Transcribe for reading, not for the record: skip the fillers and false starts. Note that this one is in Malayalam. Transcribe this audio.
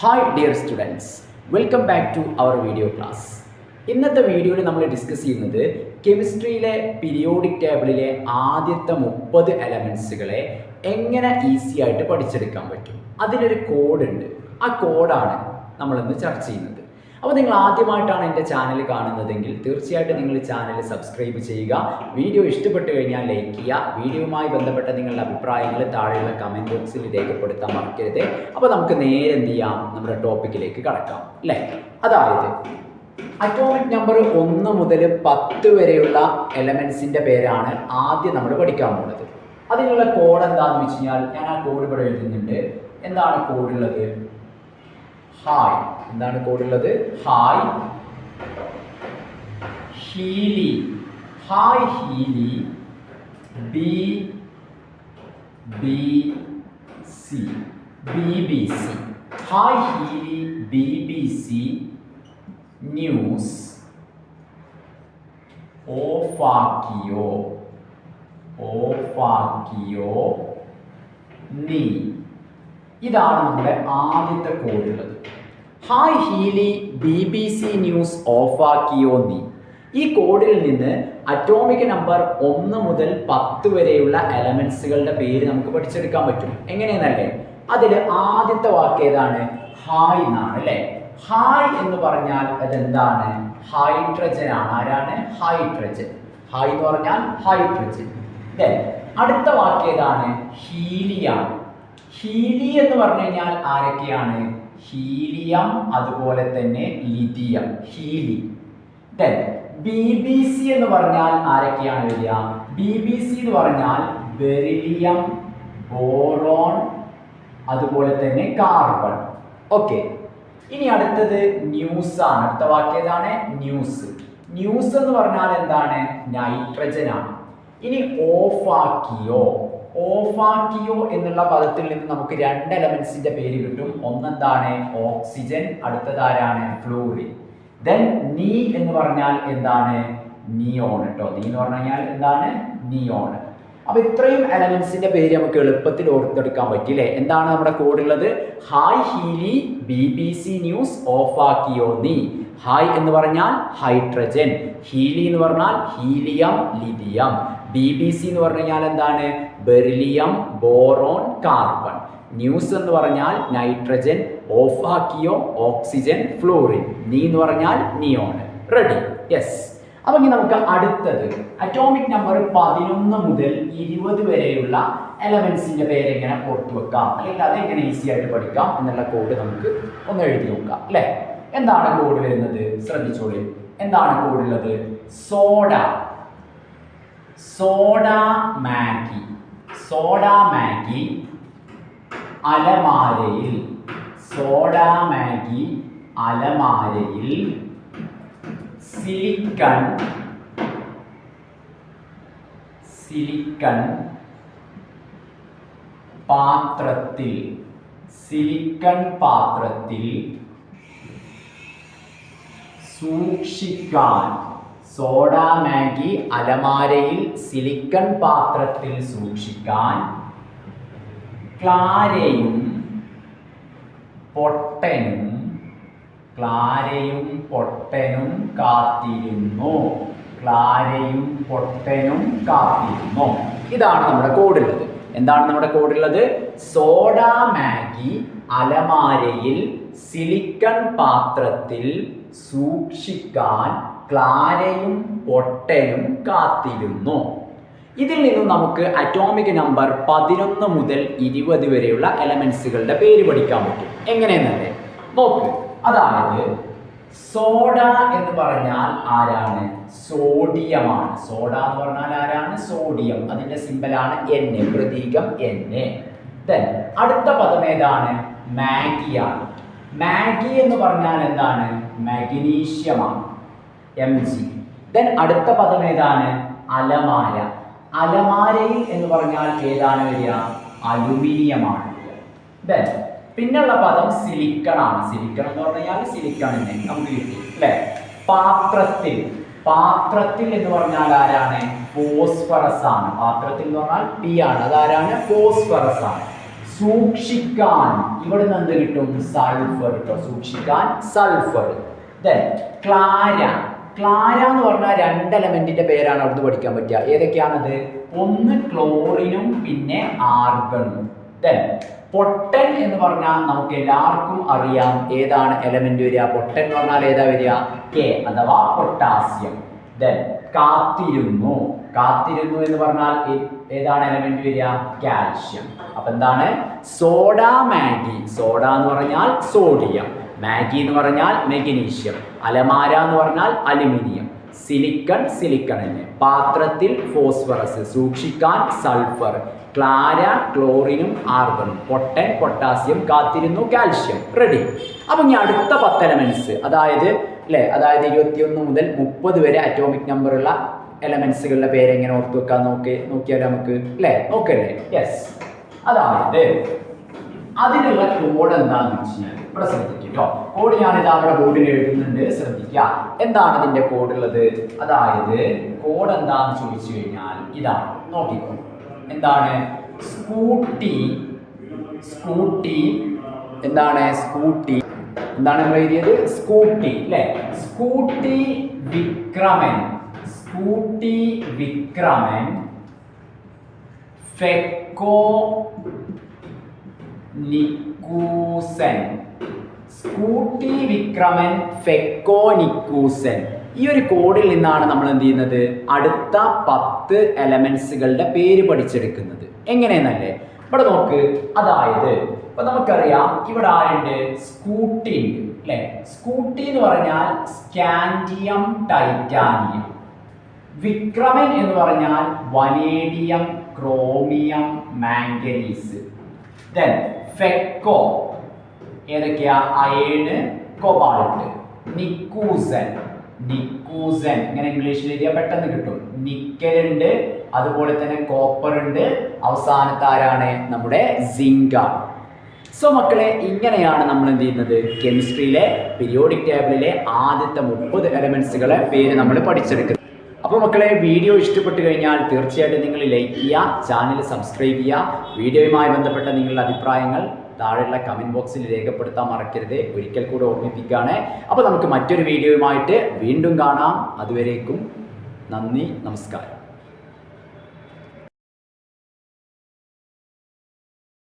Hi dear students, welcome back to our video class. ഇന്നത്തെ വീഡിയോയിൽ നമ്മൾ ഡിസ്കസ് ചെയ്യുന്നത് കെമിസ്ട്രിയിലെ പീരിയോഡിക് ടേബിളിലെ ആദ്യത്തെ 30 എലമെൻസുകളെ എങ്ങനെ ഈസി ആയിട്ട് പഠിച്ചെടുക്കാൻ പറ്റും. അതിനൊരു കോഡ് ഉണ്ട്. ആ കോഡാണ് നമ്മളിന്ന് ചർച്ച ചെയ്യുന്നത്. അപ്പോൾ നിങ്ങൾ ആദ്യമായിട്ടാണ് എൻ്റെ ചാനൽ കാണുന്നതെങ്കിൽ തീർച്ചയായിട്ടും നിങ്ങൾ ചാനൽ സബ്സ്ക്രൈബ് ചെയ്യുക. വീഡിയോ ഇഷ്ടപ്പെട്ടു കഴിഞ്ഞാൽ ലൈക്ക് ചെയ്യുക. വീഡിയോയുമായി ബന്ധപ്പെട്ട നിങ്ങളുടെ അഭിപ്രായങ്ങൾ താഴെയുള്ള കമൻറ്റ് ബോക്സിൽ രേഖപ്പെടുത്താൻ മറക്കരുത്. അപ്പോൾ നമുക്ക് നേരെ എന്ത് ചെയ്യാം, നമ്മുടെ ടോപ്പിക്കിലേക്ക് കടക്കാം അല്ലേ. അതായത് അറ്റോമിക് നമ്പർ 1 മുതൽ 10 വരെയുള്ള എലമെൻസിൻ്റെ പേരാണ് ആദ്യം നമ്മൾ പഠിക്കാൻ പോകുന്നത്. അതിനുള്ള കോഡ് എന്താണെന്ന് വെച്ച് കഴിഞ്ഞാൽ ഞാൻ ആ കോഡ് ഇവിടെ എഴുതുന്നുണ്ട്. എന്താണ് കോഡുള്ളത്? ഹായ്. എന്താണ് കോഡുള്ളത്? ഹായ് ഹീലി. ഹായ് ഹീലി B B C. B B C. Hi ഹീലി ബി ബി സി ന്യൂസ് ഓഫാക്കിയോ. ഓഫാക്കിയോ നീ. ഇതാണ് നമ്മുടെ ആദ്യത്തെ കോഡുള്ളത്. ഹായ് ഹീലി ബി ബി സി ന്യൂസ് ഓഫാക്കിയോ നീ. ഈ കോഡിൽ നിന്ന് അറ്റോമിക് നമ്പർ 1 മുതൽ 10 വരെയുള്ള എലമെൻസുകളുടെ പേര് നമുക്ക് പഠിച്ചെടുക്കാൻ പറ്റും. എങ്ങനെയെന്നല്ലേ, അതിൽ ആദ്യത്തെ വാക്ക് ഏതാണ്? ഹായ് എന്നാണ് അല്ലേ. ഹായ് എന്ന് പറഞ്ഞാൽ അതെന്താണ്? ഹൈഡ്രജൻ ആണ്. ആരാണ്? ഹൈഡ്രജൻ. ഹായ് എന്ന് പറഞ്ഞാൽ ഹൈഡ്രജൻ. അടുത്ത വാക്ക് ഏതാണ്? ഹീലിയാണ്. ഹീലി എന്ന് പറഞ്ഞു കഴിഞ്ഞാൽ ആരൊക്കെയാണ്? ഹീലിയം, അതുപോലെ തന്നെ lithium. Healy. B B C എന്ന് പറഞ്ഞാൽ ആരൊക്കെയാണ് വരിക? ബി ബി സി എന്ന് പറഞ്ഞാൽ ബെറിലിയം, ബോറോൺ, അതുപോലെ തന്നെ കാർബൺ. ഓക്കെ, ഇനി അടുത്തത് ന്യൂസ് ആണ്. അടുത്ത വാക്ക് ഏതാണ്? ന്യൂസ്. ന്യൂസ് എന്ന് പറഞ്ഞാൽ എന്താണ്? നൈട്രജൻ ആണ്. ഇനി ഓഫാക്കിയോ. ഓഫാക്കിയോ എന്നുള്ള പദത്തിൽ നിന്ന് നമുക്ക് 2 എലമെന്റ്സിന്റെ പേര് കിട്ടും. ഒന്നെന്താണ്? ഓക്സിജൻ. അടുത്തതാരാണ്? ഫ്ലൂറിൻ. ദെൻ നീ എന്ന് പറഞ്ഞാൽ എന്താണ്? നിയോൺ കേട്ടോ. നീ എന്ന് പറഞ്ഞു കഴിഞ്ഞാൽ എന്താണ്? നിയോൺ. അപ്പൊ ഇത്രയും എലമെന്റ്സിന്റെ പേര് നമുക്ക് എളുപ്പത്തിൽ ഓർത്തെടുക്കാൻ പറ്റില്ലേ. എന്താണ് നമ്മുടെ കോഡുള്ളത്? ഹായ് ഹീലി ബി ബി സി ന്യൂസ് ഓഫാക്കിയോ നീ. ഹായ് എന്ന് പറഞ്ഞാൽ ഹൈഡ്രജൻ. ഹീലി എന്ന് പറഞ്ഞാൽ helium, lithium. B B C എന്ന് പറഞ്ഞു കഴിഞ്ഞാൽ എന്താണ്? Beryllium, boron, carbon. ന്യൂസ് എന്ന് പറഞ്ഞാൽ നൈട്രജൻ. ഓഫാക്കിയോ oxygen, fluorine. നീ എന്ന് പറഞ്ഞാൽ നിയോൺ. റെഡി? യെസ്. അപ്പൊ ഇനി നമുക്ക് അടുത്തത് അറ്റോമിക് നമ്പർ 11 മുതൽ 20 വരെയുള്ള എലമെന്റ്സിന്റെ പേര് എങ്ങനെ ഓർത്തു വെക്കാം, അല്ലെങ്കിൽ അതെങ്ങനെ ഈസി ആയിട്ട് പഠിക്കാം എന്നുള്ള കോഡ് നമുക്ക് ഒന്ന് എഴുതി നോക്കാം അല്ലെ. എന്താണ് കോഡ് വരുന്നത്? ശ്രദ്ധിച്ചോളൂ. എന്താണ് കോഡുള്ളത്? Soda. Soda Maggi. Soda Maggi അലമാരയിൽ. സോഡ മാഗി അലമാരയിൽ. സിലിക്കൺ. സിലിക്കൺ പാത്രത്തിൽ. സിലിക്കൺ പാത്രത്തിൽ സൂക്ഷിക്കാൻ. സോഡ മാഗി അലമാരയിൽ സിലിക്കൺ പാത്രത്തിൽ സൂക്ഷിക്കാൻ. ക്ലാരയും പൊട്ടനും. ക്ലാരയും പൊട്ടനും കാത്തിരുന്നു. ക്ലാരയും പൊട്ടനും കാത്തിരുന്നു. ഇതാണ് നമ്മുടെ കോഡുള്ളത്. എന്താണ് നമ്മുടെ കോഡുള്ളത്? സോഡ മാഗി അലമാരയിൽ സിലിക്കൺ പാത്രത്തിൽ സൂക്ഷിക്കാൻ ക്ലാരയും പൊട്ടനും കാത്തിരുന്നു. ഇതിൽ നിന്നും നമുക്ക് അറ്റോമിക് നമ്പർ 11 മുതൽ 20 വരെയുള്ള എലമെന്റ്സുകളുടെ പേര് പഠിക്കാൻ പറ്റും. എങ്ങനെയെന്നല്ലേ നോക്ക്. അതായത് സോഡ എന്ന് പറഞ്ഞാൽ ആരാണ്? സോഡിയമാണ്. സോഡ എന്ന് പറഞ്ഞാൽ ആരാണ്? സോഡിയം. അതിന്റെ സിമ്പലാണ് N, പ്രതീകം N. ദെൻ അടുത്ത പദം ഏതാണ്? മാഗിയാണ്. മാഗി എന്ന് പറഞ്ഞാൽ എന്താണ്? മാഗ്നീഷ്യമാണ്. Mg. ദെൻ അടുത്ത പദം ഏതാണ്? അലമാര. അലമാരയിൽ എന്ന് പറഞ്ഞാൽ ഏതാണ് വരിക? അലുമിനിയമാണ്. ദെൻ പിന്നുള്ള പദം സിലിക്കൺ ആണ്. സിലിക്കൺ എന്ന് പറഞ്ഞു കഴിഞ്ഞാൽ സിലിക്കണിനെ നമുക്ക് കിട്ടി അല്ലെ. പാത്രത്തിൽ. പാത്രത്തിൽ എന്ന് പറഞ്ഞാൽ ആരാണ്? ഫോസ്ഫറസ് ആണ്. പാത്രത്തിൽ എന്ന് പറഞ്ഞാൽ P ആണ്. അതാരാണ്? ഫോസ്ഫറസ് ആണ്. സൂക്ഷിക്കാൻ, ഇവിടെ നിന്ന് എന്ത് കിട്ടും? സൾഫർ കേട്ടോ. സൂക്ഷിക്കാൻ സൾഫർ. ക്ലാര. ക്ലാര എന്ന് പറഞ്ഞാൽ 2 എലമെന്റിന്റെ പേരാണ് അവിടുന്ന് പഠിക്കാൻ പറ്റുക. ഏതൊക്കെയാണത്? ഒന്ന് ക്ലോറിനും പിന്നെ ആർഗണും. പൊട്ടൻ എന്ന് പറഞ്ഞാൽ നമുക്ക് എല്ലാവർക്കും അറിയാം ഏതാണ് എലമെന്റ് വരിക. പൊട്ടൻ എന്ന് പറഞ്ഞാൽ ഏതാ വരിക? കെ അഥവാ പൊട്ടാസ്യം. കാത്തിരുന്നു. കാത്തിരുന്നു എന്ന് പറഞ്ഞാൽ ഏതാണ് എലമെന്റ് വരിക? കാൽഷ്യം. അപ്പൊ എന്താണ്? Soda Maggi. സോഡ എന്ന് പറഞ്ഞാൽ സോഡിയം, മാഗി എന്ന് പറഞ്ഞാൽ മെഗ്നീഷ്യം, അലമാര എന്ന് പറഞ്ഞാൽ അലുമിനിയം, സിലിക്കൺ സിലിക്കൺ തന്നെ, പാത്രത്തിൽ ഫോസ്ഫറസ്, സൂക്ഷിക്കാൻ സൾഫർ, ക്ലാര ക്ലോറിനും ആർഗണും, പൊട്ടൻ പൊട്ടാസ്യം, കാത്തിരുന്നു കാൽഷ്യം. റെഡി. അപ്പൊ ഇനി അടുത്ത 10 എലമെന്റ്സ്, അതായത് 21 മുതൽ 30 വരെ അറ്റോമിക് നമ്പർ ഉള്ള എലമെന്റ്സുകളുടെ പേര് എങ്ങനെ ഓർത്തു വെക്കാൻ നോക്കിയാൽ നമുക്ക് നോക്കല്ലേ? യെസ്. അതായത് അതിനുള്ള കോഡ് എന്താണെന്ന് വെച്ച് കഴിഞ്ഞാൽ ഇവിടെ ശ്രദ്ധിക്കട്ടോ. കോഡ് ഞാനിത് അവിടെ ബോർഡിൽ എഴുതുന്നുണ്ട്, ശ്രദ്ധിക്കുക. എന്താണ് ഇതിന്റെ കോഡ് ഉള്ളത്? അതായത് കോഡ് എന്താണെന്ന് ചോദിച്ചു കഴിഞ്ഞാൽ ഇതാണ്, നോക്കിക്കോ. എന്താണ്? സ്കൂട്ടി. സ്കൂട്ടി എന്താണ്? സ്കൂട്ടി എന്താണ് നമ്മൾ എഴുതിയത്? സ്കൂട്ടി അല്ലേ? സ്കൂട്ടി വിക്രമൻ. സ്കൂട്ടി വിക്രമൻ ഫെക്കോ നിക്കൂസൻ. സ്കൂട്ടി വിക്രമൻ ഫെക്കോ നിക്കൂസൻ. ഈ ഒരു കോഡിൽ നിന്നാണ് നമ്മൾ എന്ത് ചെയ്യുന്നത്? അടുത്ത 10 എലമെന്റ്സുകളുടെ പേര് പഠിച്ചെടുക്കുന്നത്. എങ്ങനെയെന്നല്ലേ? ഇവിടെ നോക്ക്. അതായത് ഇപ്പൊ നമുക്കറിയാം ഇവിടെ ആരുണ്ട്? സ്കൂട്ടി ഉണ്ട് അല്ലെ? സ്കൂട്ടി എന്ന് പറഞ്ഞാൽ സ്കാൻഡിയം ടൈറ്റാനിയം. വിക്രമൻ എന്ന് പറഞ്ഞാൽ വനേഡിയം ക്രോമിയം മാംഗനീസ്. ഫെക്കോ ഏതൊക്കെയാ? Iron cobalt. നിക്കൂസൻ. നിക്കൂസൻ ഇങ്ങനെ ഇംഗ്ലീഷിൽ എഴുതിയാൽ പെട്ടെന്ന് കിട്ടും. നിക്കൽ ഉണ്ട്, അതുപോലെ തന്നെ കോപ്പർ ഉണ്ട്, അവസാനത്തെ ആരാണ്? നമ്മുടെ സിങ്ക. സോ മക്കളെ, ഇങ്ങനെയാണ് നമ്മൾ എന്ത് ചെയ്യുന്നത്? കെമിസ്ട്രിയിലെ പീരിയോഡിക് ടേബിളിലെ ആദ്യത്തെ 30 എലമെന്റ്സുകളെ പേര് നമ്മൾ പഠിച്ചെടുക്കുന്നത്. അപ്പോൾ മക്കളെ, വീഡിയോ ഇഷ്ടപ്പെട്ടു കഴിഞ്ഞാൽ തീർച്ചയായിട്ടും നിങ്ങൾ ലൈക്ക് ചെയ്യുക, ചാനൽ സബ്സ്ക്രൈബ് ചെയ്യുക. വീഡിയോയുമായി ബന്ധപ്പെട്ട നിങ്ങളുടെ അഭിപ്രായങ്ങൾ താഴെയുള്ള കമൻറ്റ് ബോക്സിൽ രേഖപ്പെടുത്താൻ മറക്കരുത്. ഒരിക്കൽ കൂടെ ഓർമ്മിപ്പിക്കുകയാണ്. അപ്പോൾ നമുക്ക് മറ്റൊരു വീഡിയോയുമായിട്ട് വീണ്ടും കാണാം. അതുവരേക്കും നന്ദി, നമസ്കാരം.